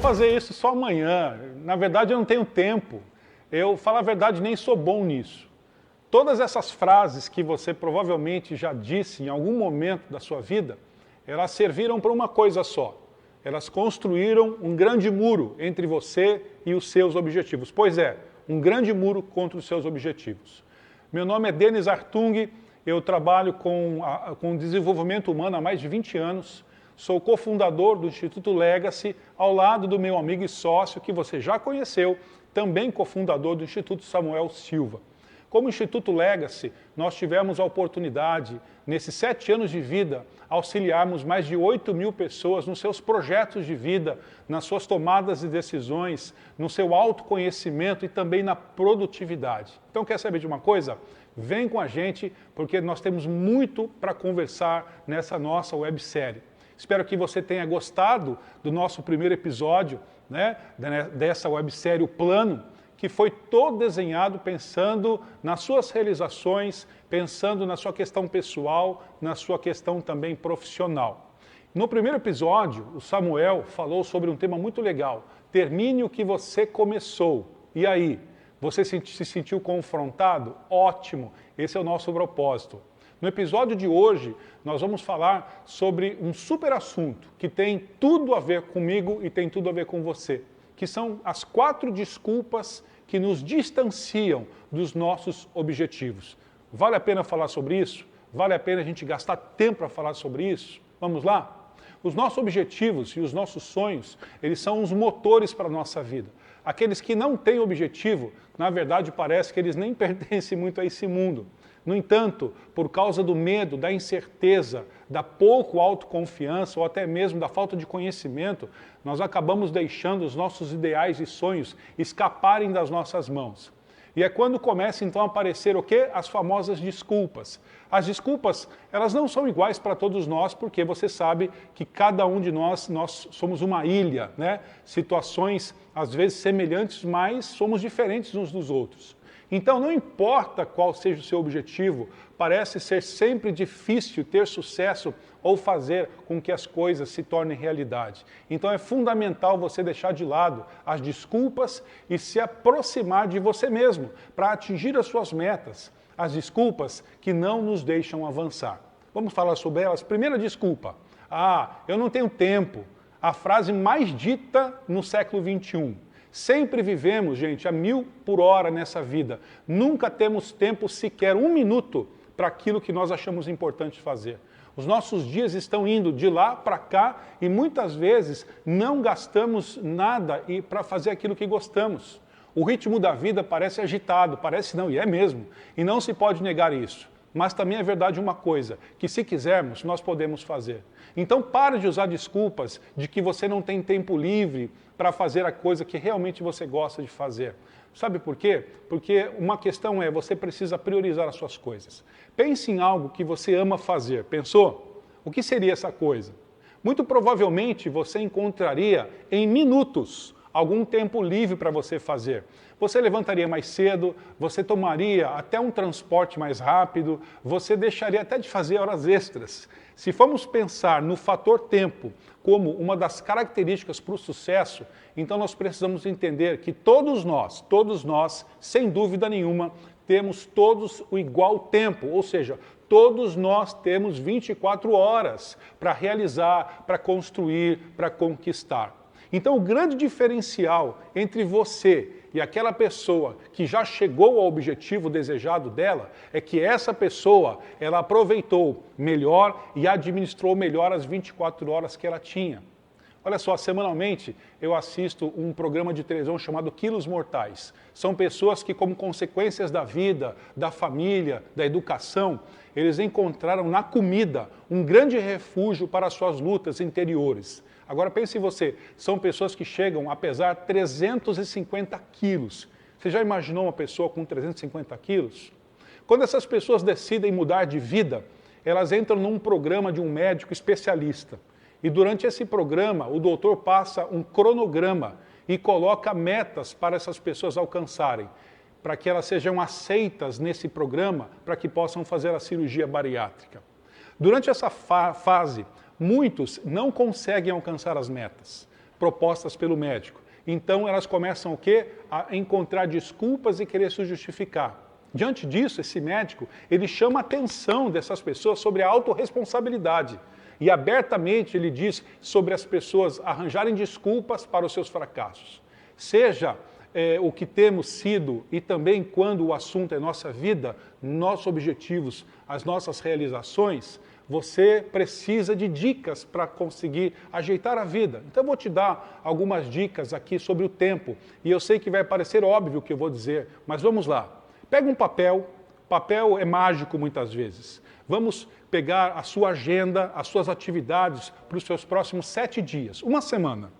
fazer isso só amanhã. Na verdade, eu não tenho tempo. Eu, falar a verdade, nem sou bom nisso. Todas essas frases que você provavelmente já disse em algum momento da sua vida, elas serviram para uma coisa só. Elas construíram um grande muro entre você e os seus objetivos. Pois é, um grande muro contra os seus objetivos. Meu nome é Denis Hartung, eu trabalho com desenvolvimento humano há mais de 20 anos, sou cofundador do Instituto Legacy, ao lado do meu amigo e sócio, que você já conheceu, também cofundador do Instituto Samuel Silva. Como Instituto Legacy, nós tivemos a oportunidade, nesses 7 anos de vida, auxiliarmos mais de 8.000 pessoas nos seus projetos de vida, nas suas tomadas de decisões, no seu autoconhecimento e também na produtividade. Então, quer saber de uma coisa? Vem com a gente, porque nós temos muito para conversar nessa nossa websérie. Espero que você tenha gostado do nosso primeiro episódio, né, dessa websérie O Plano, que foi todo desenhado pensando nas suas realizações, pensando na sua questão pessoal, na sua questão também profissional. No primeiro episódio, o Samuel falou sobre um tema muito legal. Termine o que você começou. E aí? Você se sentiu confrontado? Ótimo! Esse é o nosso propósito. No episódio de hoje, nós vamos falar sobre um super assunto que tem tudo a ver comigo e tem tudo a ver com você, que são as 4 desculpas que nos distanciam dos nossos objetivos. Vale a pena falar sobre isso? Vale a pena a gente gastar tempo para falar sobre isso? Vamos lá? Os nossos objetivos e os nossos sonhos, eles são os motores para a nossa vida. Aqueles que não têm objetivo, na verdade parece que eles nem pertencem muito a esse mundo. No entanto, por causa do medo, da incerteza, da pouca autoconfiança ou até mesmo da falta de conhecimento, nós acabamos deixando os nossos ideais e sonhos escaparem das nossas mãos. E é quando começa então a aparecer o quê? As famosas desculpas. As desculpas, elas não são iguais para todos nós, porque você sabe que cada um de nós somos uma ilha, né? Situações às vezes semelhantes, mas somos diferentes uns dos outros. Então, não importa qual seja o seu objetivo, parece ser sempre difícil ter sucesso ou fazer com que as coisas se tornem realidade. Então, é fundamental você deixar de lado as desculpas e se aproximar de você mesmo para atingir as suas metas. As desculpas que não nos deixam avançar. Vamos falar sobre elas? Primeira desculpa. Eu não tenho tempo. A frase mais dita no século XXI. Sempre vivemos, gente, a 1000 por hora nessa vida. Nunca temos tempo sequer, 1 minuto, para aquilo que nós achamos importante fazer. Os nossos dias estão indo de lá para cá e muitas vezes não gastamos nada para fazer aquilo que gostamos. O ritmo da vida parece agitado, parece não, e é mesmo. E não se pode negar isso. Mas também é verdade uma coisa, que se quisermos, nós podemos fazer. Então pare de usar desculpas de que você não tem tempo livre para fazer a coisa que realmente você gosta de fazer. Sabe por quê? Porque uma questão é, você precisa priorizar as suas coisas. Pense em algo que você ama fazer. Pensou? O que seria essa coisa? Muito provavelmente você encontraria em minutos algum tempo livre para você fazer. Você levantaria mais cedo, você tomaria até um transporte mais rápido, você deixaria até de fazer horas extras. Se formos pensar no fator tempo como uma das características para o sucesso, então nós precisamos entender que todos nós, sem dúvida nenhuma, temos todos o igual tempo, ou seja, todos nós temos 24 horas para realizar, para construir, para conquistar. Então, o grande diferencial entre você e aquela pessoa que já chegou ao objetivo desejado dela é que essa pessoa, ela aproveitou melhor e administrou melhor as 24 horas que ela tinha. Olha só, semanalmente eu assisto um programa de televisão chamado Quilos Mortais. São pessoas que, como consequências da vida, da família, da educação, eles encontraram na comida um grande refúgio para as suas lutas interiores. Agora pense em você, são pessoas que chegam a pesar 350 quilos. Você já imaginou uma pessoa com 350 quilos? Quando essas pessoas decidem mudar de vida, elas entram num programa de um médico especialista. E durante esse programa, o doutor passa um cronograma e coloca metas para essas pessoas alcançarem, para que elas sejam aceitas nesse programa, para que possam fazer a cirurgia bariátrica. Durante essa fase, muitos não conseguem alcançar as metas. propostas pelo médico. Então elas começam o quê? A encontrar desculpas e querer se justificar. Diante disso, esse médico, ele chama a atenção dessas pessoas sobre a autorresponsabilidade. E abertamente ele diz sobre as pessoas arranjarem desculpas para os seus fracassos. Seja o que temos sido e também quando o assunto é nossa vida, nossos objetivos, as nossas realizações, você precisa de dicas para conseguir ajeitar a vida. Então eu vou te dar algumas dicas aqui sobre o tempo. E eu sei que vai parecer óbvio o que eu vou dizer, mas vamos lá. Pega um papel, papel é mágico muitas vezes. Vamos pegar a sua agenda, as suas atividades para os seus próximos 7 dias, uma semana.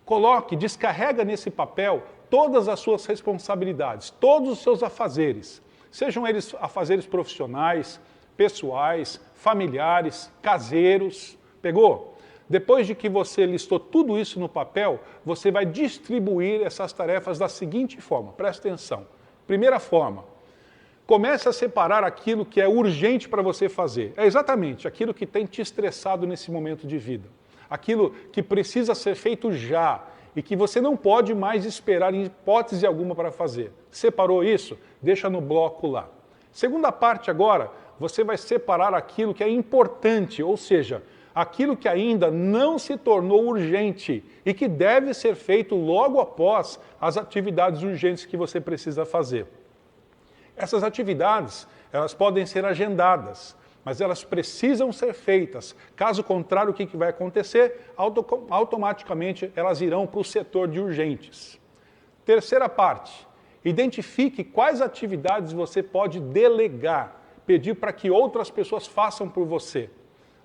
Coloque, descarrega nesse papel todas as suas responsabilidades, todos os seus afazeres. Sejam eles afazeres profissionais, pessoais, familiares, caseiros. Pegou? Depois de que você listou tudo isso no papel, você vai distribuir essas tarefas da seguinte forma. Presta atenção. Primeira forma, comece a separar aquilo que é urgente para você fazer. É exatamente aquilo que tem te estressado nesse momento de vida. Aquilo que precisa ser feito já e que você não pode mais esperar em hipótese alguma para fazer. Separou isso? Deixa no bloco lá. Segunda parte agora, você vai separar aquilo que é importante, ou seja, aquilo que ainda não se tornou urgente e que deve ser feito logo após as atividades urgentes que você precisa fazer. Essas atividades, elas podem ser agendadas, mas elas precisam ser feitas. Caso contrário, o que vai acontecer? Automaticamente elas irão para o setor de urgentes. Terceira parte, identifique quais atividades você pode delegar, pedir para que outras pessoas façam por você.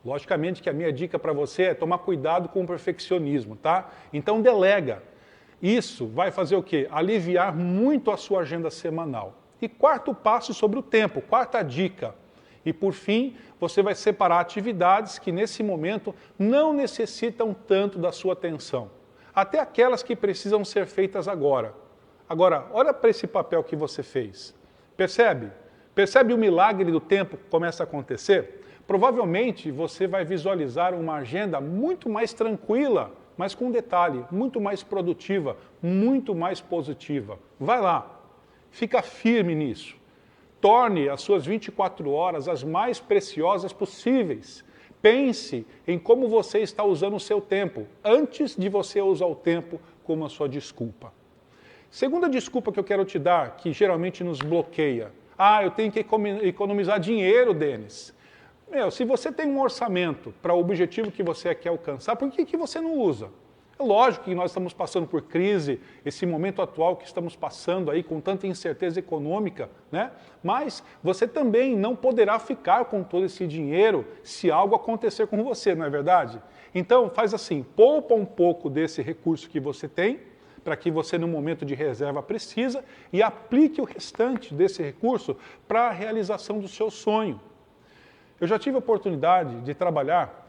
Logicamente que a minha dica para você é tomar cuidado com o perfeccionismo, tá? Então delega. Isso vai fazer o quê? Aliviar muito a sua agenda semanal. E quarto passo sobre o tempo, quarta dica. E por fim, você vai separar atividades que nesse momento não necessitam tanto da sua atenção. Até aquelas que precisam ser feitas agora. Agora, olha para esse papel que você fez. Percebe? Percebe o milagre do tempo que começa a acontecer? Provavelmente você vai visualizar uma agenda muito mais tranquila, mas com um detalhe, muito mais produtiva, muito mais positiva. Vai lá, fica firme nisso. Torne as suas 24 horas as mais preciosas possíveis. Pense em como você está usando o seu tempo, antes de você usar o tempo como a sua desculpa. Segunda desculpa que eu quero te dar, que geralmente nos bloqueia. Eu tenho que economizar dinheiro, Denis. Se você tem um orçamento para o objetivo que você quer alcançar, por que você não usa? É lógico que nós estamos passando por crise, esse momento atual que estamos passando aí com tanta incerteza econômica, né? Mas você também não poderá ficar com todo esse dinheiro se algo acontecer com você, não é verdade? Então faz assim, poupa um pouco desse recurso que você tem, para que você no momento de reserva precisa, e aplique o restante desse recurso para a realização do seu sonho. Eu já tive a oportunidade de trabalhar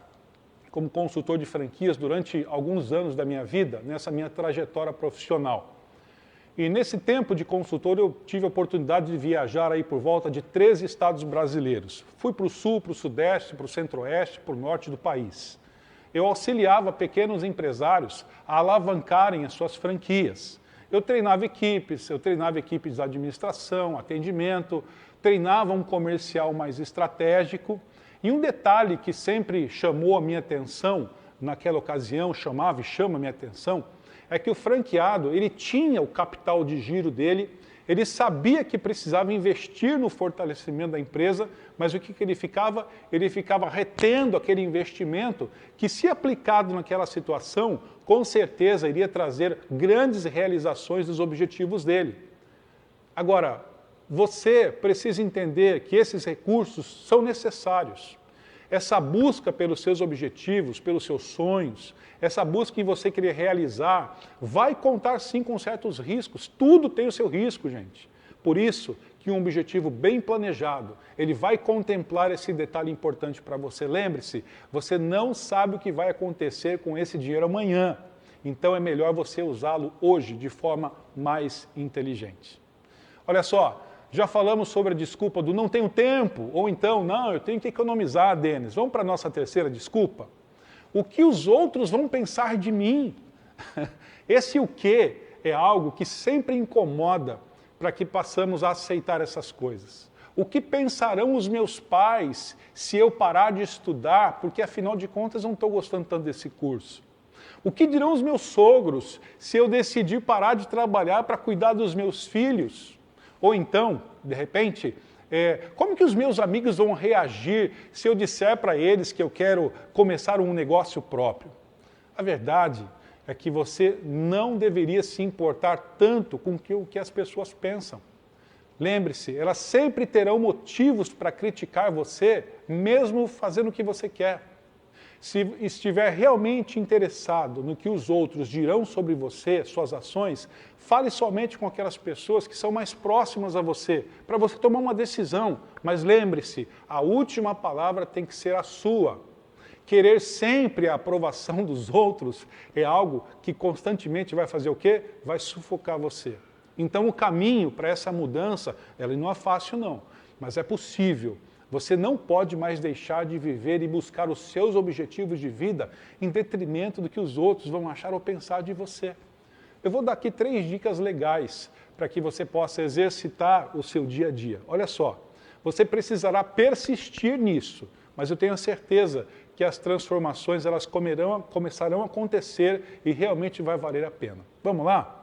como consultor de franquias durante alguns anos da minha vida, nessa minha trajetória profissional. E nesse tempo de consultor eu tive a oportunidade de viajar aí por volta de 13 estados brasileiros. Fui para o sul, para o sudeste, para o centro-oeste, para o norte do país. Eu auxiliava pequenos empresários a alavancarem as suas franquias. Eu treinava equipes de administração, atendimento, treinava um comercial mais estratégico. E um detalhe que sempre chamou a minha atenção, naquela ocasião, chamava e chama a minha atenção, é que o franqueado, ele tinha o capital de giro dele, ele sabia que precisava investir no fortalecimento da empresa, mas o que ele ficava? Ele ficava retendo aquele investimento que, se aplicado naquela situação, com certeza iria trazer grandes realizações dos objetivos dele. Agora, você precisa entender que esses recursos são necessários. Essa busca pelos seus objetivos, pelos seus sonhos, essa busca em você querer realizar, vai contar sim com certos riscos. Tudo tem o seu risco, gente. Por isso que um objetivo bem planejado, ele vai contemplar esse detalhe importante para você. Lembre-se, você não sabe o que vai acontecer com esse dinheiro amanhã. Então é melhor você usá-lo hoje de forma mais inteligente. Olha só, já falamos sobre a desculpa do não tenho tempo, ou então, não, eu tenho que economizar, Denis. Vamos para a nossa terceira desculpa? O que os outros vão pensar de mim? Esse o quê é algo que sempre incomoda para que passamos a aceitar essas coisas. O que pensarão os meus pais se eu parar de estudar, porque afinal de contas eu não estou gostando tanto desse curso? O que dirão os meus sogros se eu decidir parar de trabalhar para cuidar dos meus filhos? Ou então, de repente, como que os meus amigos vão reagir se eu disser para eles que eu quero começar um negócio próprio? A verdade é que você não deveria se importar tanto com o que as pessoas pensam. Lembre-se, elas sempre terão motivos para criticar você, mesmo fazendo o que você quer. Se estiver realmente interessado no que os outros dirão sobre você, suas ações, fale somente com aquelas pessoas que são mais próximas a você, para você tomar uma decisão. Mas lembre-se, a última palavra tem que ser a sua. Querer sempre a aprovação dos outros é algo que constantemente vai fazer o quê? Vai sufocar você. Então o caminho para essa mudança, ela não é fácil não, mas é possível. Você não pode mais deixar de viver e buscar os seus objetivos de vida em detrimento do que os outros vão achar ou pensar de você. Eu vou dar aqui 3 dicas legais para que você possa exercitar o seu dia a dia. Olha só, você precisará persistir nisso, mas eu tenho a certeza que as transformações elas começarão a acontecer e realmente vai valer a pena. Vamos lá?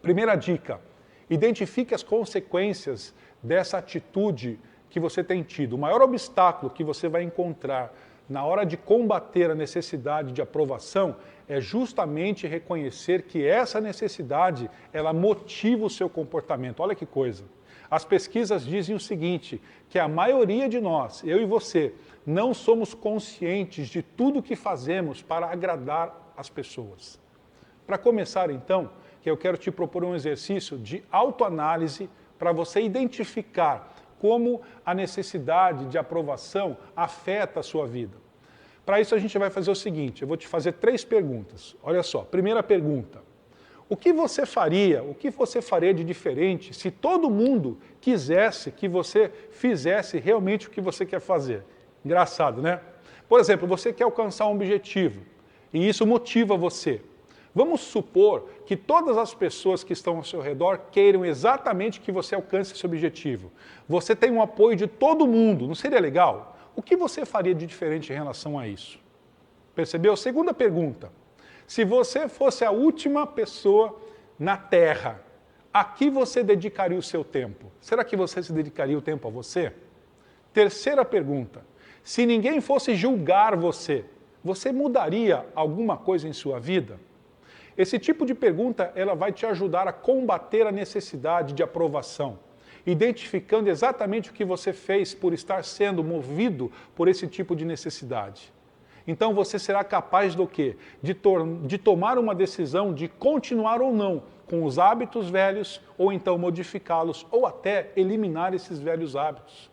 Primeira dica, identifique as consequências dessa atitude que você tem tido. O maior obstáculo que você vai encontrar na hora de combater a necessidade de aprovação é justamente reconhecer que essa necessidade, ela motiva o seu comportamento. Olha que coisa. As pesquisas dizem o seguinte, que a maioria de nós, eu e você, não somos conscientes de tudo que fazemos para agradar as pessoas. Para começar, então, que eu quero te propor um exercício de autoanálise para você identificar como a necessidade de aprovação afeta a sua vida. Para isso a gente vai fazer o seguinte, eu vou te fazer 3 perguntas. Olha só, primeira pergunta, o que você faria de diferente se todo mundo quisesse que você fizesse realmente o que você quer fazer? Engraçado, né? Por exemplo, você quer alcançar um objetivo e isso motiva você. Vamos supor que todas as pessoas que estão ao seu redor queiram exatamente que você alcance esse objetivo. Você tem o apoio de todo mundo, não seria legal? O que você faria de diferente em relação a isso? Percebeu? Segunda pergunta. Se você fosse a última pessoa na Terra, a que você dedicaria o seu tempo? Será que você se dedicaria o tempo a você? Terceira pergunta. Se ninguém fosse julgar você, você mudaria alguma coisa em sua vida? Esse tipo de pergunta ela vai te ajudar a combater a necessidade de aprovação, identificando exatamente o que você fez por estar sendo movido por esse tipo de necessidade. Então você será capaz do quê? De tomar uma decisão de continuar ou não com os hábitos velhos, ou então modificá-los, ou até eliminar esses velhos hábitos.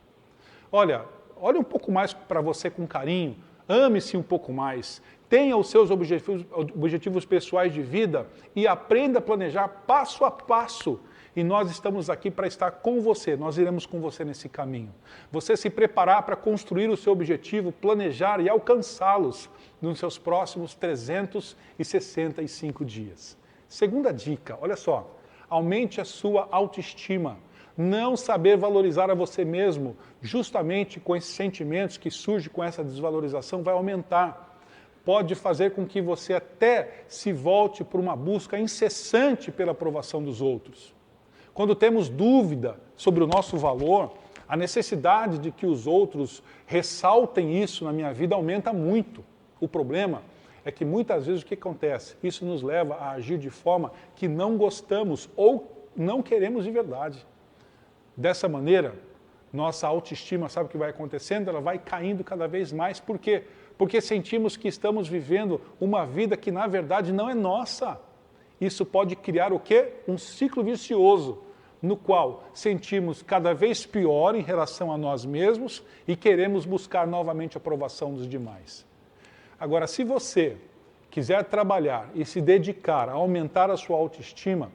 Olha um pouco mais para você com carinho, ame-se um pouco mais, tenha os seus objetivos pessoais de vida e aprenda a planejar passo a passo. E nós estamos aqui para estar com você, nós iremos com você nesse caminho. Você se preparar para construir o seu objetivo, planejar e alcançá-los nos seus próximos 365 dias. Segunda dica, olha só, aumente a sua autoestima. Não saber valorizar a você mesmo, justamente com esses sentimentos que surgem com essa desvalorização, vai aumentar. Pode fazer com que você até se volte por uma busca incessante pela aprovação dos outros. Quando temos dúvida sobre o nosso valor, a necessidade de que os outros ressaltem isso na minha vida aumenta muito. O problema é que muitas vezes o que acontece? Isso nos leva a agir de forma que não gostamos ou não queremos de verdade. Dessa maneira, nossa autoestima, sabe o que vai acontecendo? Ela vai caindo cada vez mais. Por quê? Porque sentimos que estamos vivendo uma vida que na verdade não é nossa. Isso pode criar o quê? Um ciclo vicioso, no qual sentimos cada vez pior em relação a nós mesmos e queremos buscar novamente a aprovação dos demais. Agora, se você quiser trabalhar e se dedicar a aumentar a sua autoestima,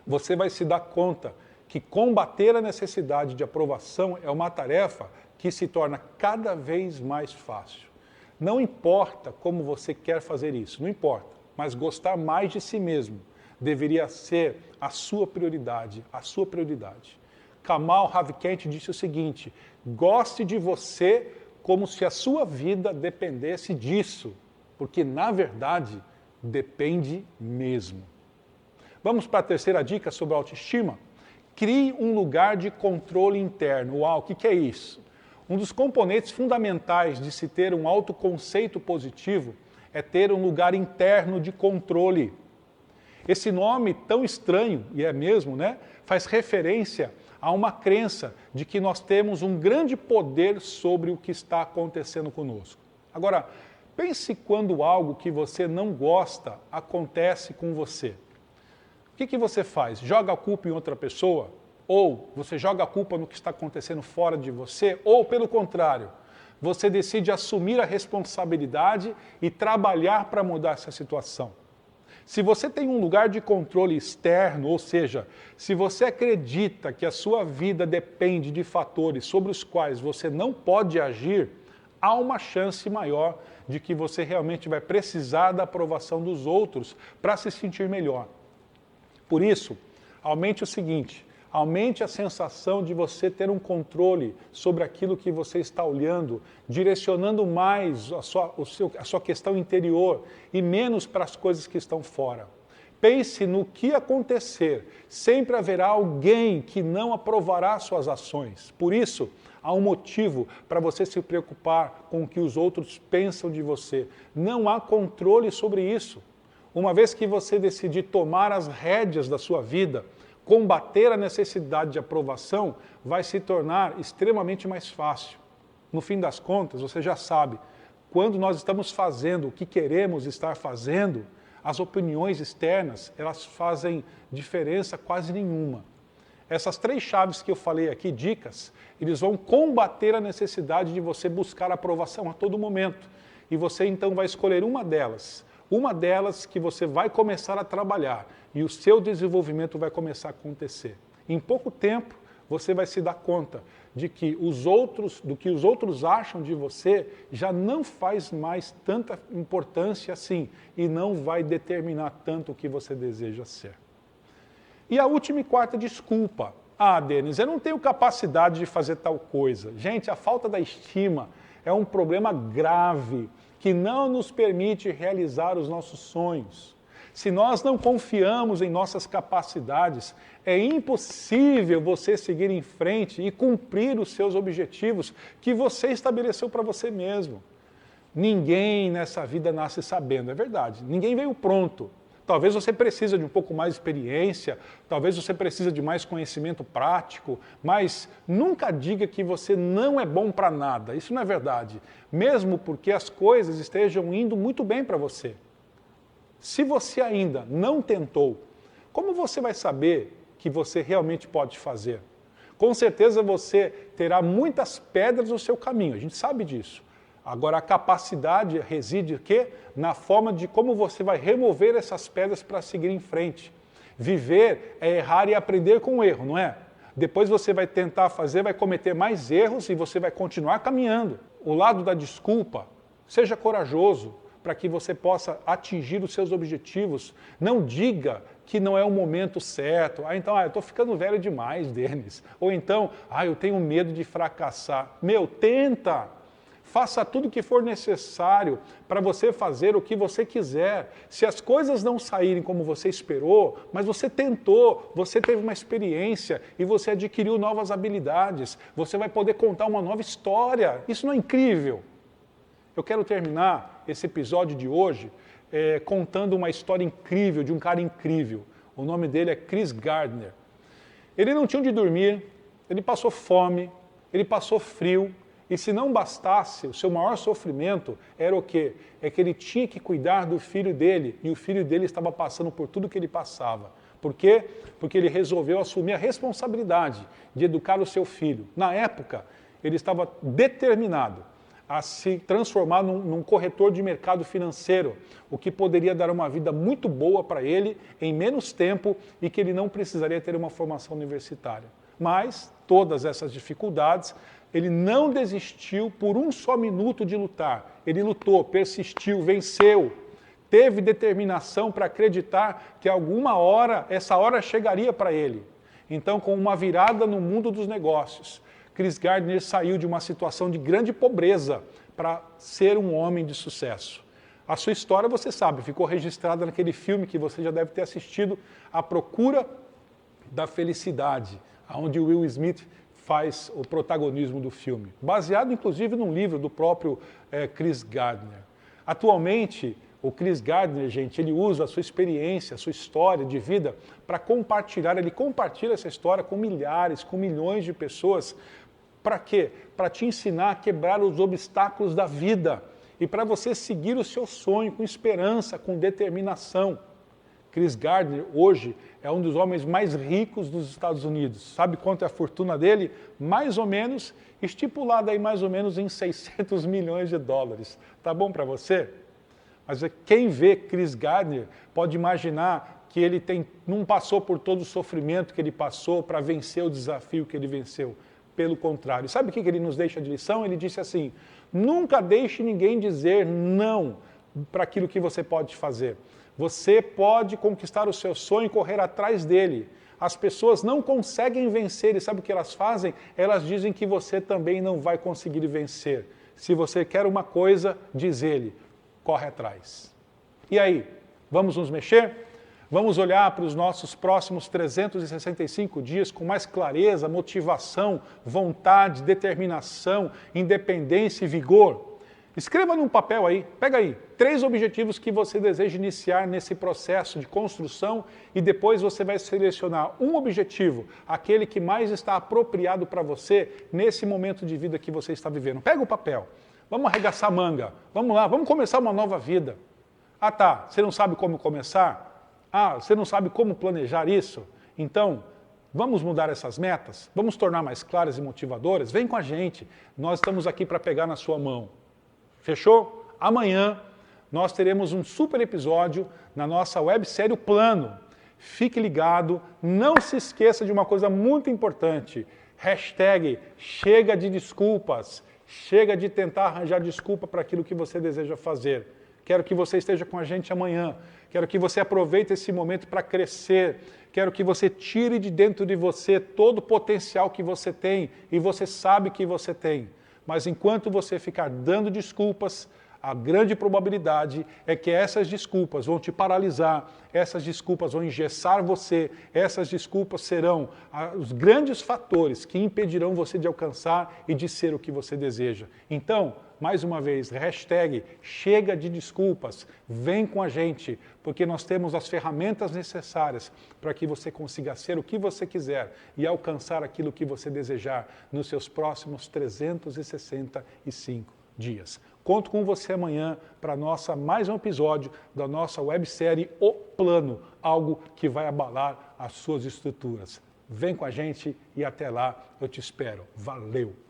você vai se dar conta que combater a necessidade de aprovação é uma tarefa que se torna cada vez mais fácil. Não importa como você quer fazer isso, não importa. mas gostar mais de si mesmo deveria ser a sua prioridade, a sua prioridade. Kamal Ravikant disse o seguinte: goste de você como se a sua vida dependesse disso, porque na verdade depende mesmo. Vamos para a terceira dica sobre autoestima? Crie um lugar de controle interno. Uau, o que é isso? Um dos componentes fundamentais de se ter um autoconceito positivo é ter um lugar interno de controle. Esse nome tão estranho, e é mesmo, né, faz referência a uma crença de que nós temos um grande poder sobre o que está acontecendo conosco. Agora, pense quando algo que você não gosta acontece com você. O que você faz? Joga a culpa em outra pessoa? Ou você joga a culpa no que está acontecendo fora de você? Ou, pelo contrário, você decide assumir a responsabilidade e trabalhar para mudar essa situação? Se você tem um lugar de controle externo, ou seja, se você acredita que a sua vida depende de fatores sobre os quais você não pode agir, há uma chance maior de que você realmente vai precisar da aprovação dos outros para se sentir melhor. Por isso, aumente o seguinte: aumente a sensação de você ter um controle sobre aquilo que você está olhando, direcionando mais a sua questão interior e menos para as coisas que estão fora. Pense no que acontecer. Sempre haverá alguém que não aprovará suas ações. Por isso, há um motivo para você se preocupar com o que os outros pensam de você. Não há controle sobre isso. Uma vez que você decidir tomar as rédeas da sua vida, combater a necessidade de aprovação vai se tornar extremamente mais fácil. No fim das contas, você já sabe, quando nós estamos fazendo o que queremos estar fazendo, as opiniões externas, elas fazem diferença quase nenhuma. Essas 3 chaves que eu falei aqui, dicas, eles vão combater a necessidade de você buscar aprovação a todo momento. E você então vai escolher uma delas que você vai começar a trabalhar e o seu desenvolvimento vai começar a acontecer. Em pouco tempo, você vai se dar conta de que do que os outros acham de você já não faz mais tanta importância assim e não vai determinar tanto o que você deseja ser. E a última e quarta desculpa. Ah, Denis, eu não tenho capacidade de fazer tal coisa. Gente, a falta da estima é um problema grave que não nos permite realizar os nossos sonhos. Se nós não confiamos em nossas capacidades, é impossível você seguir em frente e cumprir os seus objetivos que você estabeleceu para você mesmo. Ninguém nessa vida nasce sabendo, é verdade. Ninguém veio pronto. Talvez você precise de um pouco mais de experiência, talvez você precise de mais conhecimento prático, mas nunca diga que você não é bom para nada. Isso não é verdade. Mesmo porque as coisas estejam indo muito bem para você. Se você ainda não tentou, como você vai saber que você realmente pode fazer? Com certeza você terá muitas pedras no seu caminho, a gente sabe disso. Agora, a capacidade reside o quê? Na forma de como você vai remover essas pedras para seguir em frente. Viver é errar e aprender com o erro, não é? Depois você vai tentar fazer, vai cometer mais erros e você vai continuar caminhando. O lado da desculpa, seja corajoso para que você possa atingir os seus objetivos. Não diga que não é o momento certo. Então, eu estou ficando velho demais, Denis. Ou então, eu tenho medo de fracassar. Tenta! Faça tudo o que for necessário para você fazer o que você quiser. Se as coisas não saírem como você esperou, mas você tentou, você teve uma experiência e você adquiriu novas habilidades, você vai poder contar uma nova história. Isso não é incrível? Eu quero terminar esse episódio de hoje contando uma história incrível de um cara incrível. O nome dele é Chris Gardner. Ele não tinha onde dormir, ele passou fome, ele passou frio. E se não bastasse, o seu maior sofrimento era o quê? É que ele tinha que cuidar do filho dele, e o filho dele estava passando por tudo que ele passava. Por quê? Porque ele resolveu assumir a responsabilidade de educar o seu filho. Na época, ele estava determinado a se transformar num corretor de mercado financeiro, o que poderia dar uma vida muito boa para ele em menos tempo e que ele não precisaria ter uma formação universitária. Mas todas essas dificuldades, ele não desistiu por um só minuto de lutar. Ele lutou, persistiu, venceu. teve determinação para acreditar que alguma hora, essa hora chegaria para ele. Então, com uma virada no mundo dos negócios, Chris Gardner saiu de uma situação de grande pobreza para ser um homem de sucesso. A sua história, você sabe, ficou registrada naquele filme que você já deve ter assistido, A Procura da Felicidade, onde Will Smith faz o protagonismo do filme, baseado inclusive num livro do próprio Chris Gardner. Atualmente, o Chris Gardner, gente, ele usa a sua experiência, a sua história de vida para compartilhar, ele compartilha essa história com milhares, com milhões de pessoas. Para quê? Para te ensinar a quebrar os obstáculos da vida e para você seguir o seu sonho com esperança, com determinação. Chris Gardner, hoje, é um dos homens mais ricos dos Estados Unidos. Sabe quanto é a fortuna dele? Mais ou menos, estipulada aí mais ou menos em 600 milhões de dólares. Tá bom para você? Mas quem vê Chris Gardner pode imaginar que ele não passou por todo o sofrimento que ele passou para vencer o desafio que ele venceu. Pelo contrário. Sabe o que ele nos deixa de lição? Ele disse assim, nunca deixe ninguém dizer não para aquilo que você pode fazer. Você pode conquistar o seu sonho e correr atrás dele. As pessoas não conseguem vencer e sabe o que elas fazem? Elas dizem que você também não vai conseguir vencer. Se você quer uma coisa, diz ele, corre atrás. E aí, vamos nos mexer? Vamos olhar para os nossos próximos 365 dias com mais clareza, motivação, vontade, determinação, independência e vigor? Escreva num papel aí, pega aí, 3 objetivos que você deseja iniciar nesse processo de construção e depois você vai selecionar um objetivo, aquele que mais está apropriado para você nesse momento de vida que você está vivendo. Pega o papel, vamos arregaçar a manga, vamos lá, vamos começar uma nova vida. Ah tá, você não sabe como começar? Ah, você não sabe como planejar isso? Então, vamos mudar essas metas? Vamos tornar mais claras e motivadoras? Vem com a gente, nós estamos aqui para pegar na sua mão. Fechou? Amanhã nós teremos um super episódio na nossa websérie O Plano. Fique ligado, não se esqueça de uma coisa muito importante. Hashtag chega de desculpas, chega de tentar arranjar desculpa para aquilo que você deseja fazer. Quero que você esteja com a gente amanhã. Quero que você aproveite esse momento para crescer. Quero que você tire de dentro de você todo o potencial que você tem e você sabe que você tem. Mas enquanto você ficar dando desculpas, a grande probabilidade é que essas desculpas vão te paralisar, essas desculpas vão engessar você, essas desculpas serão os grandes fatores que impedirão você de alcançar e de ser o que você deseja. Então, mais uma vez, hashtag chega de desculpas, vem com a gente, porque nós temos as ferramentas necessárias para que você consiga ser o que você quiser e alcançar aquilo que você desejar nos seus próximos 365 dias. Conto com você amanhã para mais um episódio da nossa websérie O Plano, algo que vai abalar as suas estruturas. Vem com a gente e até lá eu te espero. Valeu!